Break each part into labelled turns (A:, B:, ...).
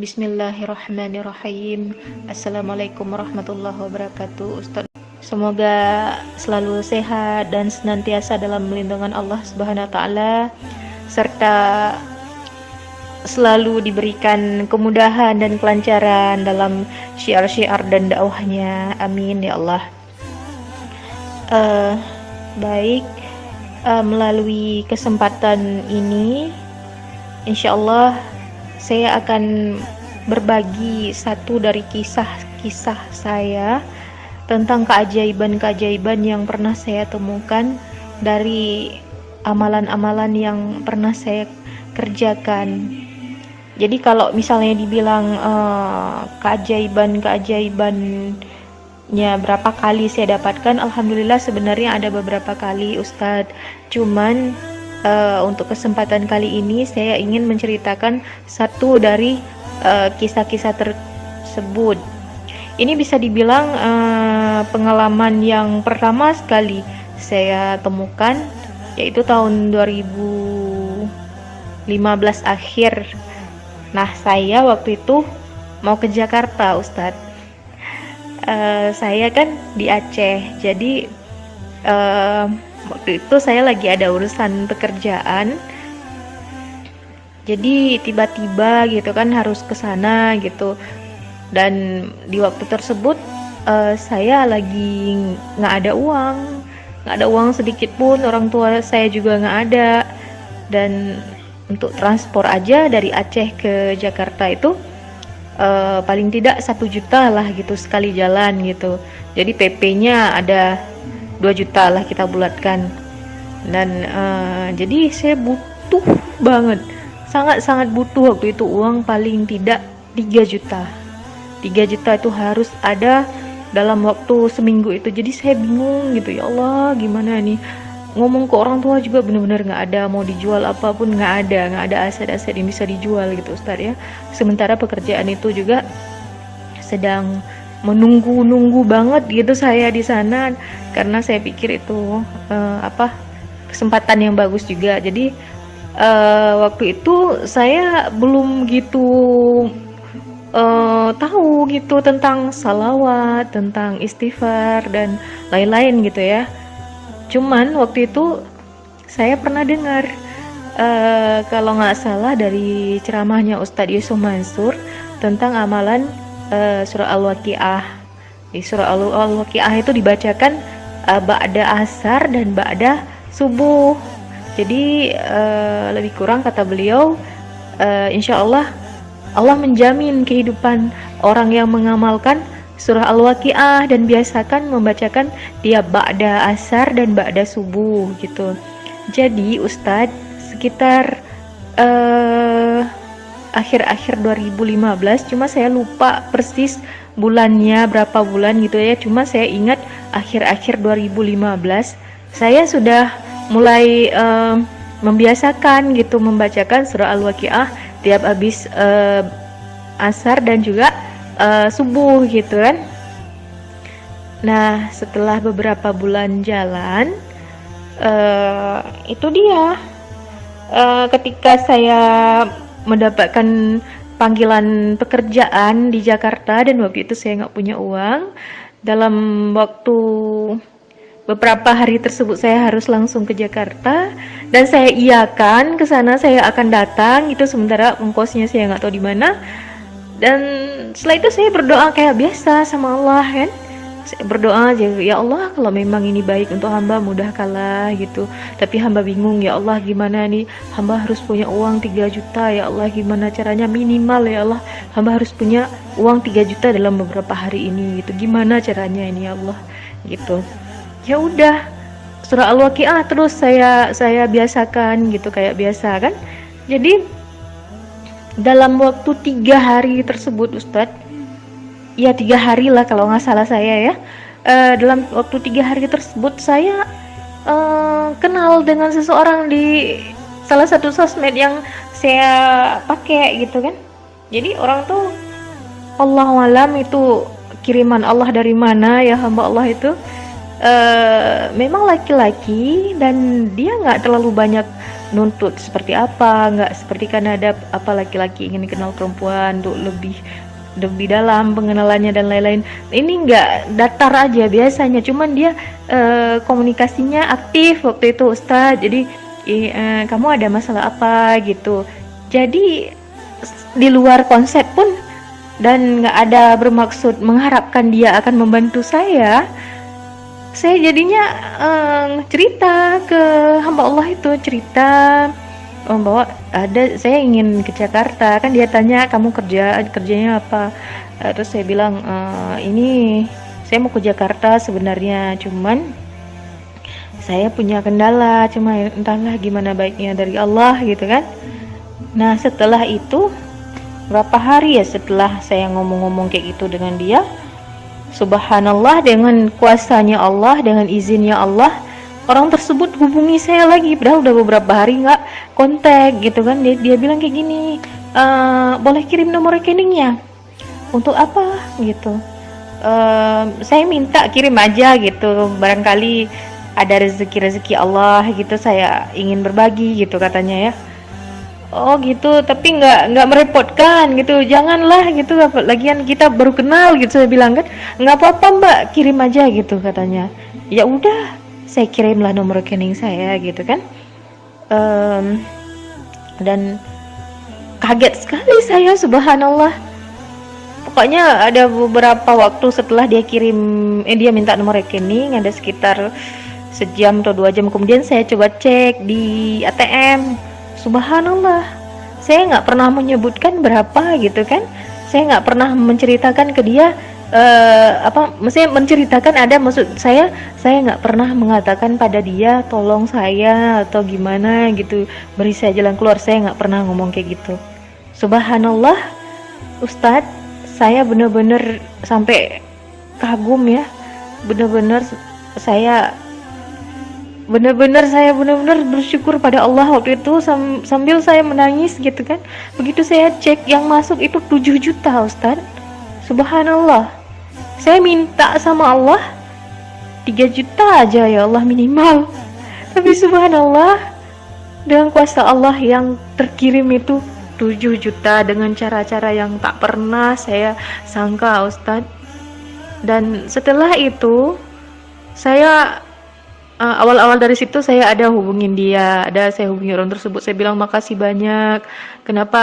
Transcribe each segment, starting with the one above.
A: Bismillahirrahmanirrahim. Assalamualaikum warahmatullahi wabarakatuh. Ustaz, semoga selalu sehat dan senantiasa dalam lindungan Allah Subhanahu wa taala, serta selalu diberikan kemudahan dan kelancaran dalam syiar-syiar dan dakwahnya. Amin ya Allah. Baik, melalui kesempatan ini insyaallah saya akan berbagi satu dari kisah-kisah saya tentang keajaiban-keajaiban yang pernah saya temukan dari amalan-amalan yang pernah saya kerjakan. Jadi kalau misalnya dibilang keajaiban-keajaibannya berapa kali saya dapatkan, alhamdulillah sebenarnya ada beberapa kali Ustadz. Cuman untuk kesempatan kali ini saya ingin menceritakan satu dari kisah-kisah tersebut. Ini bisa dibilang pengalaman yang pertama sekali saya temukan, yaitu tahun 2015 akhir. Nah, saya waktu itu mau ke Jakarta, Ustadz. Saya kan di Aceh, jadi waktu itu saya lagi ada urusan pekerjaan, jadi tiba-tiba gitu kan harus ke sana gitu. Dan di waktu tersebut saya lagi nggak ada uang sedikit pun, orang tua saya juga nggak ada, dan untuk transport aja dari Aceh ke Jakarta itu paling tidak 1 juta lah gitu sekali jalan gitu. Jadi PP-nya ada 2 juta lah kita bulatkan. Dan jadi saya butuh banget, sangat-sangat butuh waktu itu uang paling tidak 3 juta. 3 juta itu harus ada dalam waktu seminggu itu. Jadi saya bingung gitu, ya Allah gimana nih, ngomong ke orang tua juga benar-benar nggak ada, mau dijual apapun nggak ada aset-aset yang bisa dijual gitu Ustaz ya. Sementara pekerjaan itu juga sedang menunggu banget gitu saya di sana, karena saya pikir itu kesempatan yang bagus juga. Jadi waktu itu saya belum gitu tahu gitu tentang salawat, tentang istighfar dan lain-lain gitu ya. Cuman waktu itu saya pernah dengar kalau nggak salah dari ceramahnya Ustadz Yusuf Mansur tentang amalan surah Al-Waqiah. Di surah Al-Waqiah itu dibacakan ba'da asar dan ba'da subuh. Jadi lebih kurang kata beliau, insya Allah Allah menjamin kehidupan orang yang mengamalkan surah Al-Waqiah dan biasakan membacakan dia ba'da asar dan ba'da subuh gitu. Jadi Ustadz sekitar akhir-akhir 2015, cuma saya lupa persis bulannya berapa bulan gitu ya, cuma saya ingat akhir-akhir 2015 saya sudah mulai membiasakan gitu membacakan surah Al-Waqiah tiap habis asar dan juga subuh gitu kan. Nah, setelah beberapa bulan jalan, itu dia ketika saya mendapatkan panggilan pekerjaan di Jakarta, dan waktu itu saya nggak punya uang. Dalam waktu beberapa hari tersebut saya harus langsung ke Jakarta, dan saya iakan ke sana saya akan datang itu, sementara ongkosnya saya nggak tahu di mana. Dan setelah itu saya berdoa kayak biasa sama Allah kan. Saya berdoa aja, ya Allah kalau memang ini baik untuk hamba mudahkanlah gitu. Tapi hamba bingung, ya Allah gimana nih, hamba harus punya uang 3 juta, ya Allah gimana caranya, minimal ya Allah hamba harus punya uang 3 juta dalam beberapa hari ini gitu. Gimana caranya ini ya Allah gitu. Ya udah, surah Al-Waqiah terus saya biasakan gitu kayak biasa kan. Jadi dalam waktu 3 hari tersebut Ustadz, ya 3 hari lah kalau nggak salah saya ya, dalam waktu 3 hari tersebut saya kenal dengan seseorang di salah satu sosmed yang saya pakai gitu kan. Jadi orang tuh Allahu alam itu kiriman Allah dari mana ya hamba Allah itu, memang laki-laki dan dia nggak terlalu banyak nuntut seperti apa, nggak seperti kan ada apa laki-laki ingin kenal perempuan untuk lebih dalam pengenalannya dan lain-lain. Ini nggak datar aja biasanya, cuman dia komunikasinya aktif waktu itu Ustadz. Jadi kamu ada masalah apa gitu. Jadi di luar konsep pun dan nggak ada bermaksud mengharapkan dia akan membantu saya jadinya cerita ke hamba Allah itu, cerita bahwa saya ingin ke Jakarta. Kan dia tanya kamu kerjanya apa. Terus saya bilang ini saya mau ke Jakarta sebenarnya, cuman saya punya kendala, cuma entahlah gimana baiknya dari Allah gitu kan. Nah setelah itu berapa hari ya setelah saya ngomong-ngomong kayak gitu dengan dia, subhanallah, dengan kuasanya Allah, dengan izinnya Allah, orang tersebut hubungi saya lagi. Padahal udah beberapa hari nggak kontak gitu kan. Dia bilang kayak gini, boleh kirim nomor rekeningnya. Untuk apa gitu. Saya minta kirim aja gitu, barangkali ada rezeki Allah gitu, saya ingin berbagi gitu katanya ya. Oh gitu, tapi nggak merepotkan gitu, janganlah gitu, lagian kita baru kenal gitu, saya bilang kan, nggak apa-apa mbak, kirim aja gitu katanya. Ya udah, saya kirimlah nomor rekening saya gitu kan. Dan kaget sekali saya, subhanallah. Pokoknya ada beberapa waktu setelah dia dia minta nomor rekening, ada sekitar sejam atau 2 jam kemudian saya coba cek di ATM. Subhanallah, saya nggak pernah menyebutkan berapa gitu kan, saya nggak pernah menceritakan ke dia maksudnya menceritakan ada maksud saya nggak pernah mengatakan pada dia tolong saya atau gimana gitu, beri saya jalan keluar, saya nggak pernah ngomong kayak gitu. Subhanallah Ustadz, saya bener-bener sampai kagum ya, bener-bener saya benar-benar bersyukur pada Allah waktu itu, sambil saya menangis gitu kan. Begitu saya cek yang masuk itu 7 juta Ustaz. Subhanallah, saya minta sama Allah 3 juta aja ya Allah minimal, tapi subhanallah dengan kuasa Allah yang terkirim itu 7 juta dengan cara-cara yang tak pernah saya sangka Ustaz. Dan setelah itu saya awal-awal dari situ saya ada hubungin dia, saya hubungi orang tersebut, saya bilang makasih banyak, kenapa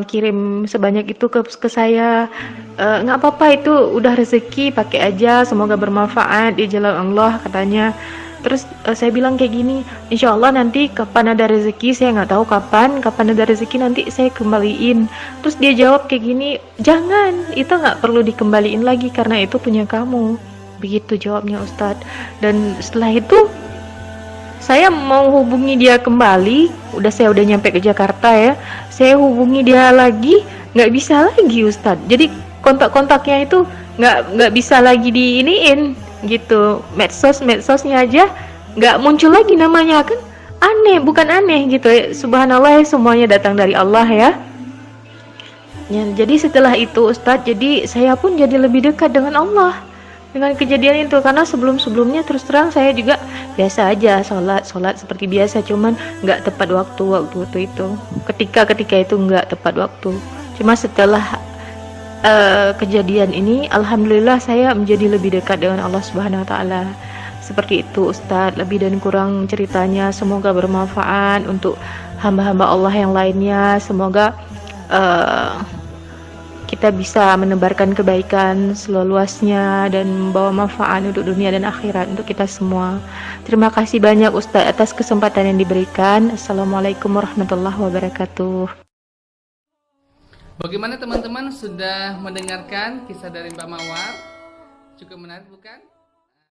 A: kirim sebanyak itu ke saya, nggak apa-apa, itu udah rezeki, pakai aja, semoga bermanfaat di jalan Allah katanya. Terus saya bilang kayak gini, insya Allah nanti kapan ada rezeki, saya nggak tahu kapan ada rezeki nanti saya kembaliin. Terus dia jawab kayak gini, jangan, itu nggak perlu dikembaliin lagi karena itu punya kamu. Begitu jawabnya Ustadz. Dan setelah itu saya mau hubungi dia kembali, saya udah nyampe ke Jakarta ya, saya hubungi dia lagi, nggak bisa lagi Ustadz. Jadi kontak-kontaknya itu nggak bisa lagi diiniin gitu, medsosnya aja nggak muncul lagi namanya, kan aneh, bukan aneh gitu ya. Subhanallah, semuanya datang dari Allah ya. Jadi setelah itu Ustadz, jadi saya pun jadi lebih dekat dengan Allah dengan kejadian itu, karena sebelumnya terus terang saya juga biasa aja, sholat seperti biasa, cuman nggak tepat waktu itu, ketika itu nggak tepat waktu. Cuma setelah kejadian ini, alhamdulillah saya menjadi lebih dekat dengan Allah Subhanahu Wa Taala. Seperti itu Ustadz, lebih dan kurang ceritanya, semoga bermanfaat untuk hamba-hamba Allah yang lainnya. Semoga kita bisa menebarkan kebaikan seluasnya dan membawa manfaat untuk dunia dan akhirat untuk kita semua. Terima kasih banyak Ustaz atas kesempatan yang diberikan. Assalamualaikum warahmatullahi wabarakatuh.
B: Bagaimana teman-teman, sudah mendengarkan kisah dari Mbak Mawar? Cukup menarik bukan?